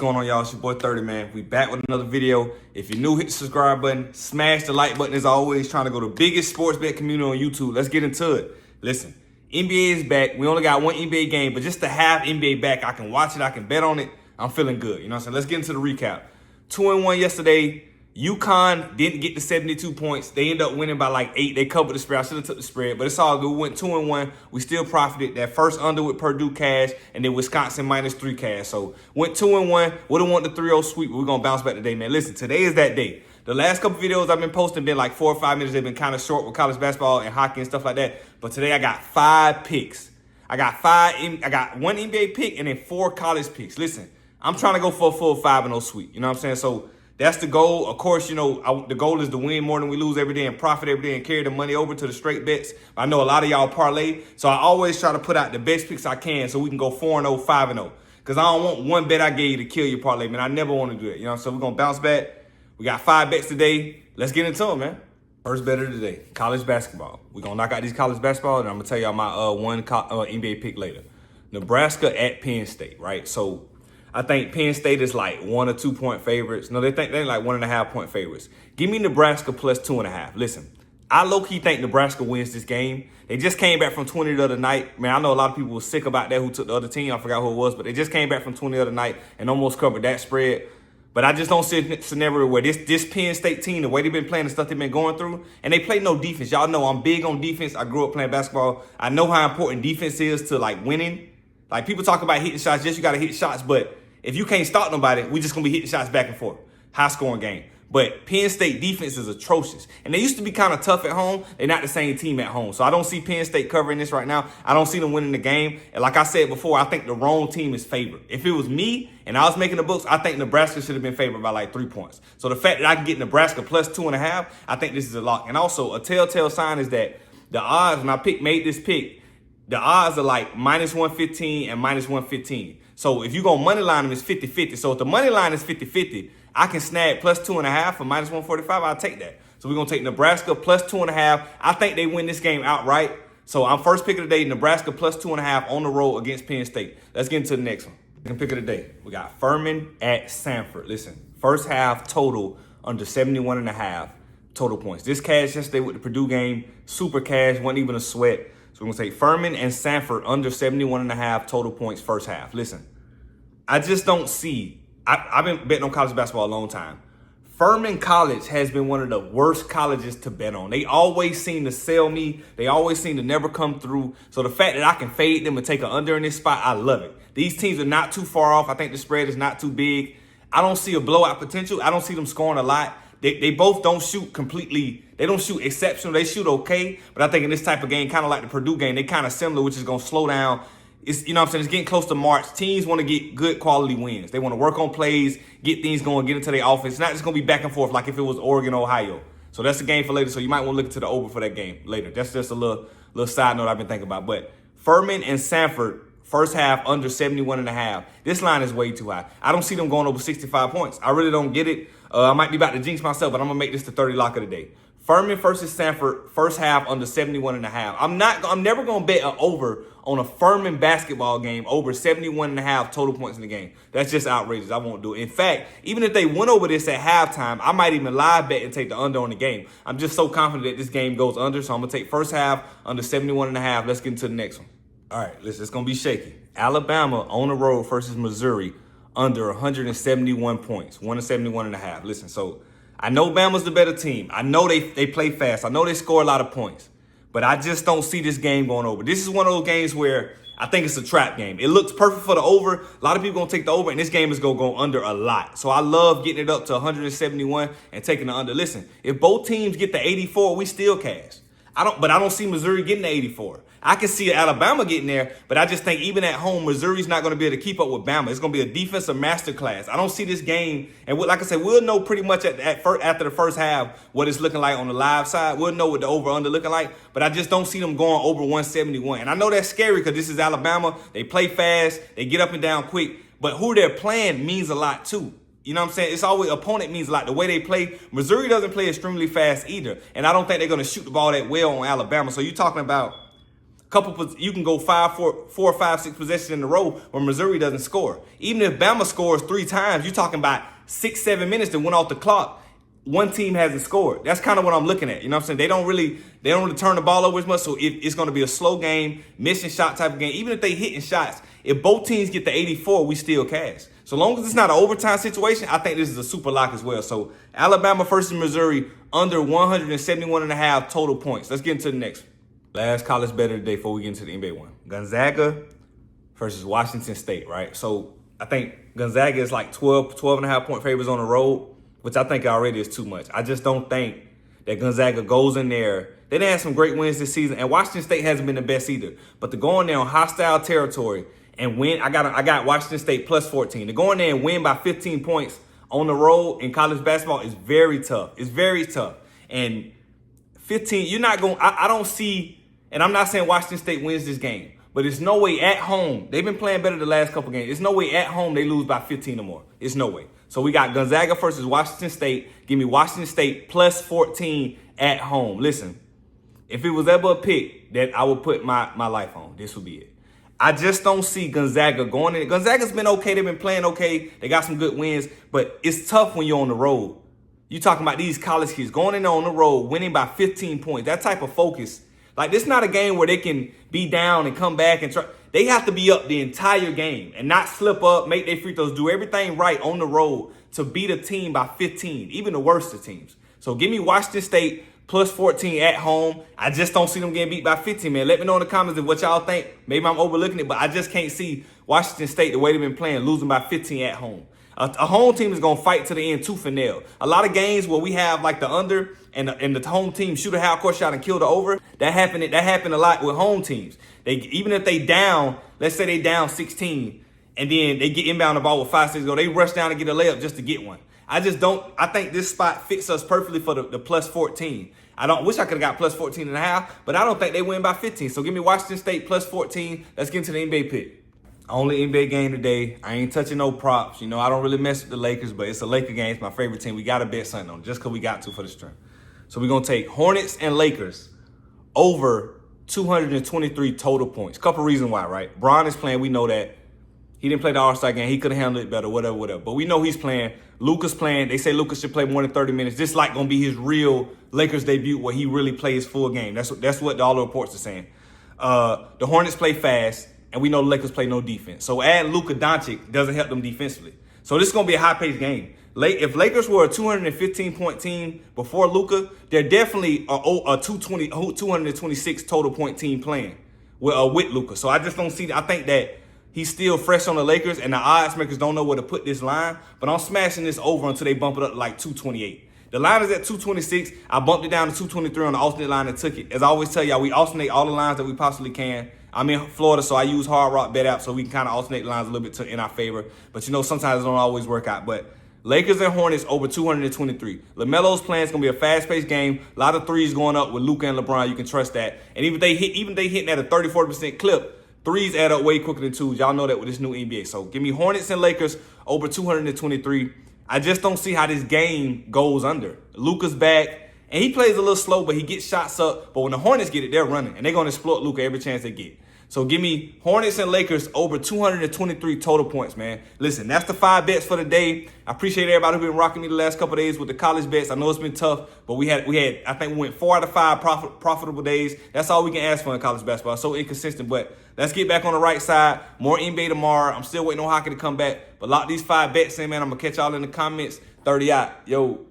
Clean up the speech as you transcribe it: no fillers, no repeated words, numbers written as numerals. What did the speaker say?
going on, y'all? It's your boy 30, man. We back with another video. If you're new, hit the subscribe button. Smash the like button as always. Trying to go to the biggest sports bet community on YouTube. Let's get into it. Listen, NBA is back. We only got one NBA game, but just to have NBA back, I can watch it. I can bet on it. I'm feeling good. You know what I'm saying? Let's get into the recap. 2-1 yesterday. UConn didn't get the 72 points. They ended up winning by like 8. They covered the spread. I should have took the spread, but it's all good. We went 2-1. We still profited. That first under with Purdue cash, and then Wisconsin -3 cash. So went 2-1. Would have won the 3-0 sweep, but we're going to bounce back today, man. Listen, today is that day. The last couple videos I've been posting been like 4 or 5 minutes. They've been kind of short with college basketball and hockey and stuff like that. But today I got 5 picks. I got 1 NBA pick and then 4 college picks. Listen, I'm trying to go for a full 5-0 sweep. You know what I'm saying? So that's the goal. Of course, you know, the goal is to win more than we lose every day and profit every day and carry the money over to the straight bets. I know a lot of y'all parlay, so I always try to put out the best picks I can so we can go 4-0, 5-0. Because I don't want one bet I gave you to kill your parlay, man. I never want to do it. You know, so we're going to bounce back. We got 5 bets today. Let's get into them, man. First bet of the day, college basketball. We're going to knock out these college basketball, and I'm going to tell y'all my one NBA pick later. Nebraska at Penn State, right? So I think Penn State is like 1 or 2 point favorites. No, they're like 1.5 point favorites. Give me Nebraska plus 2.5. Listen, I low-key think Nebraska wins this game. They just came back from 20 the other night. Man, I know a lot of people were sick about that who took the other team. I forgot who it was, but they just came back from 20 the other night and almost covered that spread. But I just don't see a scenario where this Penn State team, the way they've been playing, the stuff they've been going through, and they play no defense. Y'all know I'm big on defense. I grew up playing basketball. I know how important defense is to like winning. Like people talk about hitting shots. Yes, you got to hit shots, but if you can't stop nobody, we just going to be hitting shots back and forth. High-scoring game. But Penn State defense is atrocious. And they used to be kind of tough at home. They're not the same team at home. So I don't see Penn State covering this right now. I don't see them winning the game. And like I said before, I think the wrong team is favored. If it was me and I was making the books, I think Nebraska should have been favored by like 3 points. So the fact that I can get Nebraska plus 2.5, I think this is a lock. And also, a telltale sign is that the odds, when I made this pick, the odds are like -115 and -115. So if you're going to money line them, it's 50-50. So if the money line is 50-50, I can snag plus 2.5 for -145. I'll take that. So we're going to take Nebraska plus 2.5. I think they win this game outright. So I'm first pick of the day, Nebraska plus 2.5 on the road against Penn State. Let's get into the next one. Second pick of the day, we got Furman at Samford. Listen, first half total under 71.5 total points. This cash yesterday with the Purdue game, super cash, wasn't even a sweat. So we're going to take Furman and Samford under 71.5 total points first half. Listen, I just don't see. I've been betting on college basketball a long time. Furman College has been one of the worst colleges to bet on. They always seem to sell me. They always seem to never come through. So the fact that I can fade them and take an under in this spot, I love it. These teams are not too far off. I think the spread is not too big. I don't see a blowout potential. I don't see them scoring a lot. They both don't shoot completely. They don't shoot exceptional. They shoot okay. But I think in this type of game, kind of like the Purdue game, they kind of similar, which is going to slow down. It's, you know what I'm saying? It's getting close to March. Teams want to get good quality wins. They want to work on plays, get things going, get into their offense. It's not just going to be back and forth like if it was Oregon, Ohio. So that's the game for later. So you might want to look into the over for that game later. That's just a little side note I've been thinking about. But Furman and Samford, first half under 71.5. This line is way too high. I don't see them going over 65 points. I really don't get it. I might be about to jinx myself, but I'm going to make this the 30 lock of the day. Furman versus Samford, first half under 71.5. I'm never going to bet an over on a Furman basketball game over 71.5 total points in the game. That's just outrageous. I won't do it. In fact, even if they went over this at halftime, I might even live bet and take the under on the game. I'm just so confident that this game goes under, so I'm going to take first half under 71.5. Let's get into the next one. All right, listen, it's going to be shaky. Alabama on the road versus Missouri under 171 points, 171.5. Listen, so I know Bama's the better team. I know they play fast. I know they score a lot of points. But I just don't see this game going over. This is one of those games where I think it's a trap game. It looks perfect for the over. A lot of people going to take the over, and this game is going to go under a lot. So I love getting it up to 171 and taking the under. Listen, if both teams get the 84, we still cash. But I don't see Missouri getting the 84. I can see Alabama getting there, but I just think even at home, Missouri's not going to be able to keep up with Bama. It's going to be a defensive masterclass. I don't see this game. And like I said, we'll know pretty much after the first half what it's looking like on the live side. We'll know what the over-under looking like, but I just don't see them going over 171. And I know that's scary because this is Alabama. They play fast. They get up and down quick. But who they're playing means a lot too. You know what I'm saying? It's always opponent means a lot. The way they play, Missouri doesn't play extremely fast either. And I don't think they're going to shoot the ball that well on Alabama. So you're talking about You can go 4, 5, 6 possessions in a row where Missouri doesn't score. Even if Bama scores 3 times, you're talking about 6, 7 minutes that went off the clock. One team hasn't scored. That's kind of what I'm looking at. You know what I'm saying? They don't really turn the ball over as much. So it's going to be a slow game, missing shot type of game. Even if they hitting shots, if both teams get the 84, we still cash. So long as it's not an overtime situation, I think this is a super lock as well. So Alabama versus Missouri under 171.5 total points. Let's get into the next one. Last college bet of the day before we get into the NBA one. Gonzaga versus Washington State, right? So I think Gonzaga is like 12.5 point favorites on the road, which I think already is too much. I just don't think that Gonzaga goes in there. They didn't have some great wins this season, and Washington State hasn't been the best either. But to go in there on hostile territory and win, I got Washington State plus 14. To go in there and win by 15 points on the road in college basketball is very tough. It's very tough. And 15, you're not going, I don't see, and I'm not saying Washington State wins this game, but it's no way at home. They've been playing better the last couple games. It's no way at home they lose by 15 or more. It's no way. So we got Gonzaga versus Washington State. Give me Washington State plus 14 at home. Listen, if it was ever a pick that I would put my life on, this would be it. I just don't see Gonzaga going in. Gonzaga's been okay. They've been playing okay. They got some good wins, but it's tough when you're on the road. You're talking about these college kids going in on the road, winning by 15 points. That type of focus. Like, this is not a game where they can be down and come back and try. They have to be up the entire game and not slip up, make their free throws, do everything right on the road to beat a team by 15, even the worst of teams. So give me Washington State plus 14 at home. I just don't see them getting beat by 15, man. Let me know in the comments of what y'all think. Maybe I'm overlooking it, but I just can't see Washington State, the way they've been playing, losing by 15 at home. A home team is going to fight to the end tooth and nail. A lot of games where we have like the under and the home team shoot a half-court shot and kill the over, that happened a lot with home teams. Even if they down, let's say they down 16, and then they get inbound the ball with 5 seconds to go, they rush down and get a layup just to get one. I think this spot fits us perfectly for the plus 14. I wish I could have got plus 14 and a half, but I don't think they win by 15. So give me Washington State plus 14. Let's get into the NBA pick. Only NBA game today. I ain't touching no props. You know, I don't really mess with the Lakers, but it's a Laker game. It's my favorite team. We got to bet something on it just because we got to for the stream. So we're going to take Hornets and Lakers over 223 total points. Couple reasons why, right? Bron is playing. We know that. He didn't play the All-Star game. He could have handled it better, whatever. But we know he's playing. Luka's playing. They say Luka should play more than 30 minutes. This like going to be his real Lakers debut where he really plays full game. That's what all the reports are saying. The Hornets play fast. And we know the Lakers play no defense. So add Luka Doncic doesn't help them defensively. So this is going to be a high-paced game. If Lakers were a 215-point team before Luka, they're definitely a 226 total point team playing with Luka. So I just don't see. I think that he's still fresh on the Lakers, and the odds makers don't know where to put this line. But I'm smashing this over until they bump it up to like 228. The line is at 226. I bumped it down to 223 on the alternate line and took it. As I always tell y'all, we alternate all the lines that we possibly can. I'm in Florida, so I use Hard Rock Bet app so we can kind of alternate the lines a little bit in our favor. But, you know, sometimes it don't always work out. But Lakers and Hornets over 223. LaMelo's playing. It's going to be a fast-paced game. A lot of threes going up with Luka and LeBron. You can trust that. And even they hitting at a 30-40% clip, threes add up way quicker than twos. Y'all know that with this new NBA. So give me Hornets and Lakers over 223. I just don't see how this game goes under. Luka's back. And he plays a little slow, but he gets shots up. But when the Hornets get it, they're running. And they're going to exploit Luka every chance they get. So give me Hornets and Lakers over 223 total points, man. Listen, that's the 5 bets for the day. I appreciate everybody who's been rocking me the last couple of days with the college bets. I know it's been tough, but we had I think we went 4 out of 5 profitable days. That's all we can ask for in college basketball. So inconsistent, but let's get back on the right side. More NBA tomorrow. I'm still waiting on hockey to come back. But lock these 5 bets in, man. I'm going to catch y'all in the comments. 30 out. Yo.